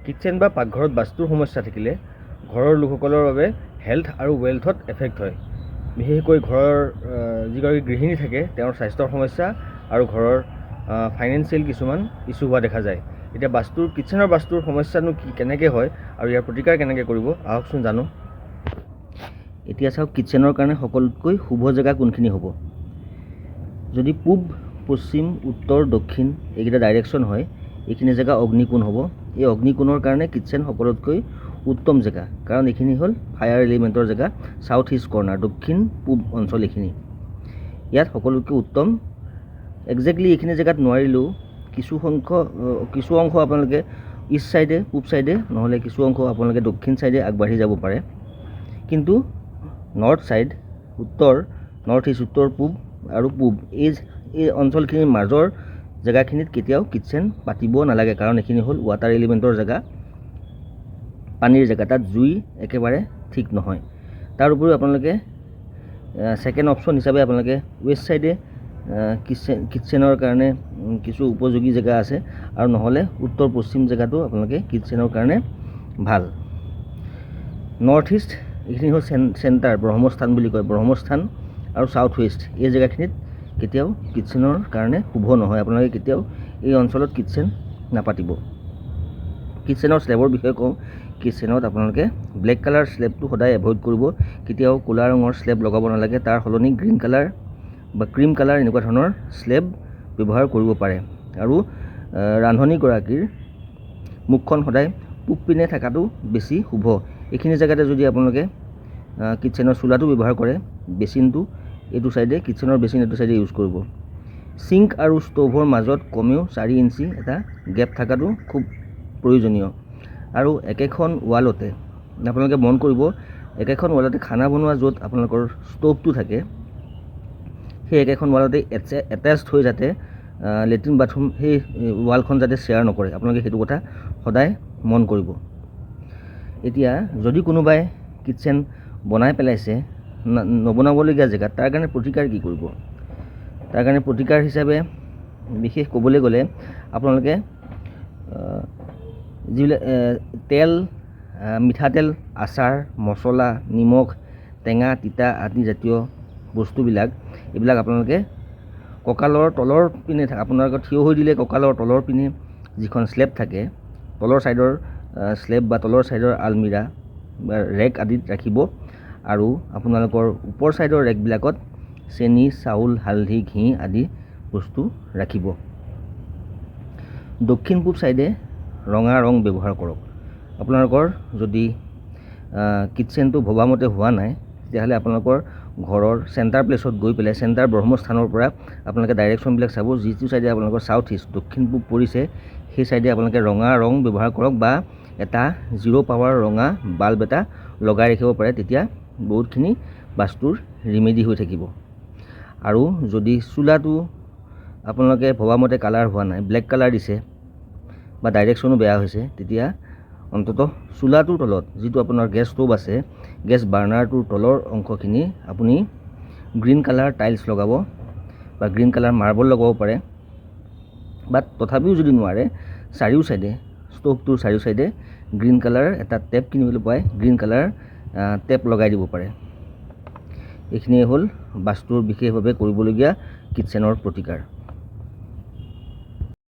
Kitchen বা পাকঘৰত বাস্তুৰ সমস্যা থাকিলে ঘৰৰ লোকসকলৰ বাবে হেল্থ আৰু ৱেলথত এফেক্ট হয়। বিশেষকৈ ঘৰৰ যিগৰাকী গৃহিণী থাকে তেওঁৰ স্বাস্থ্যৰ সমস্যা আৰু ঘৰৰ ফাইনেন্সিয়েল কিছুমান ইছ্যু হোৱা দেখা যায়। এতিয়া কিটচেনৰ বাস্তুৰ সমস্যানো কেনেকৈ হয় আৰু ইয়াৰ প্ৰতিকাৰ কেনেকৈ কৰিব আহকচোন জানো। এতিয়া চাওক, কিটচেনৰ কাৰণে সকলোতকৈ শুভ জেগা কোনখিনি হ'ব। যদি পূব, পশ্চিম, উত্তৰ, দক্ষিণ এইকেইটা ডাইৰেকশ্যন হয়, এইখিনি জেগা অগ্নিকোণ হ'ব। এই অগ্নিকোণৰ কাৰণে কিটচেন সকলোতকৈ উত্তম জেগা, কাৰণ এইখিনি হ'ল ফায়াৰ এলিমেণ্টৰ জেগা। চাউথ ইষ্ট কৰ্ণাৰ, দক্ষিণ পূব অঞ্চল এইখিনি, ইয়াত সকলোতকৈ উত্তম। একজেক্টলি এইখিনি জেগাত নোৱাৰিলেও কিছু অংশ আপোনালোকে ইষ্ট ছাইডে, পূব ছাইডে, নহ'লে কিছু অংশ আপোনালোকে দক্ষিণ ছাইডে আগবাঢ়ি যাব পাৰে। কিন্তু নৰ্থ ছাইড, নৰ্থ ইষ্ট, উত্তৰ পূব আৰু পূব এই অঞ্চলখিনিৰ মাজৰ জেগাখিনিত কেতিয়াও কিটচেন পাতিব নালাগে, কাৰণ এইখিনি হ'ল ৱাটাৰ এলিমেণ্টৰ জেগা, পানীৰ জেগা। তাত জুই একেবাৰে ঠিক নহয়। তাৰ উপৰিও আপোনালোকে ছেকেণ্ড অপশ্যন হিচাপে আপোনালোকে ৱেষ্ট ছাইডে কিটচেনৰ কাৰণে কিছু উপযোগী জেগা আছে, আৰু নহ'লে উত্তৰ পশ্চিম জেগাটো আপোনালোকে কিটচেনৰ কাৰণে ভাল। নৰ্থ ইষ্ট এইখিনি হ'ল চেণ্টাৰ, ব্ৰহ্মস্থান বুলি কয়, ব্ৰহ্মস্থান আৰু চাউথ ৱেষ্ট এই জেগাখিনিত কেতিয়াও কিটচেনৰ কাৰণে শুভ নহয়। আপোনালোকে কেতিয়াও এই অঞ্চলত কিটচেন নাপাতিব। কিটচেনৰ স্লেবৰ বিষয়ে কওঁ। কিটচেনত আপোনালোকে ব্লেক কালাৰ স্লেবটো সদায় এভইড কৰিব। কেতিয়াও ক'লা ৰঙৰ স্লেব লগাব নালাগে। তাৰ সলনি গ্ৰীণ কালাৰ বা ক্ৰীম কালাৰ এনেকুৱা ধৰণৰ স্লেব ব্যৱহাৰ কৰিব পাৰে। আৰু ৰান্ধনীগৰাকীৰ মুখখন সদায় পূব পিনে থকাটো বেছি শুভ। এইখিনি জেগাতে যদি আপোনালোকে কিটচেনৰ চোলাটো ব্যৱহাৰ কৰে, বেচিনটো এইটো ছাইডে, কিটচেনৰ বেচিন এইটো ছাইডে ইউজ কৰিব। চিংক আৰু ষ্ট'ভৰ মাজত কমেও 4 ইঞ্চি এটা গেপ থকাটো খুব প্ৰয়োজনীয়। আৰু একেখন ৱালতে আপোনালোকে মন কৰিব, একেখন ৱালতে খানা বনোৱা য'ত আপোনালোকৰ ষ্ট'ভটো থাকে, সেই একেখন ৱালতে এটেচড হৈ যাতে লেট্ৰিন বাথৰুম সেই ৱালখন যাতে শ্বেয়াৰ নকৰে, আপোনালোকে সেইটো কথা সদায় মন কৰিব। এতিয়া যদি কোনোবাই কিটচেন বনাই পেলাইছে নবনাবলগীয়া জেগাত, তাৰ কাৰণে প্ৰতিকাৰ কি কৰিব? তাৰ কাৰণে প্ৰতিকাৰ হিচাপে বিশেষ ক'বলৈ গ'লে আপোনালোকে যিবিলাক তেল, মিঠাতেল, আচাৰ, মছলা, নিমখ, টেঙা, তিতা আদি জাতীয় বস্তুবিলাক, এইবিলাক আপোনালোকে কঁকালৰ তলৰ পিনে আপোনালোকৰ থিয় হৈ দিলে কঁকালৰ তলৰ পিনে যিখন স্লেব থাকে, তলৰ ছাইডৰ স্লেব বা তলৰ ছাইডৰ আলমিৰা বা ৰেক আদিত ৰাখিব। আৰু আপোনালোকৰ ওপৰ ছাইডৰ ৰেকবিলাকত চেনি, চাউল, হালধি, ঘি আদি বস্তু ৰাখিব। দক্ষিণ পূব ছাইডে ৰঙা ৰং ব্যৱহাৰ কৰক। আপোনালোকৰ যদি কিটচেনটো ভবামতে হোৱা নাই, তেতিয়াহ'লে আপোনালোকৰ ঘৰৰ চেণ্টাৰ প্লেছত গৈ পেলাই, চেণ্টাৰ ব্ৰহ্মস্থানৰ পৰা আপোনালোকে ডাইৰেকশ্যনবিলাক চাব। যিটো ছাইডে আপোনালোকৰ চাউথ ইষ্ট, দক্ষিণ পূব পৰিছে, সেই ছাইডে আপোনালোকে ৰঙা ৰং ব্যৱহাৰ কৰক, বা এটা 0 পাৱাৰ ৰঙা বাল্ব এটা লগাই ৰাখিব পাৰে। তেতিয়া বহুতখিনি বাস্তুৰ ৰিমেডি হৈ থাকিব। আৰু যদি চোলাটো আপোনালোকে ভবামতে কালাৰ হোৱা নাই, ব্লেক কালাৰ দিছে বা ডাইৰেকশ্যনো বেয়া হৈছে, তেতিয়া অন্ততঃ চোলাটোৰ তলত যিটো আপোনাৰ গেছ ষ্ট'ভ আছে, গেছ বাৰ্ণাৰটোৰ তলৰ অংশখিনি আপুনি গ্ৰীণ কালাৰ টাইলছ লগাব বা গ্ৰীণ কালাৰ মাৰ্বল লগাব পাৰে। বা তথাপিও যদি নোৱাৰে, চাৰিও ছাইডে, ষ্ট'ভটোৰ চাৰিও ছাইডে গ্ৰীণ কালাৰ এটা টেপ কিনিবলৈ পায়, গ্ৰীণ কালাৰ টেপ লগাই দিব পাৰে। এইখিনিয়ে হ'ল বাস্তুৰ বিশেষভাৱে কৰিবলগীয়া কিটচেনৰ প্ৰতিকাৰ।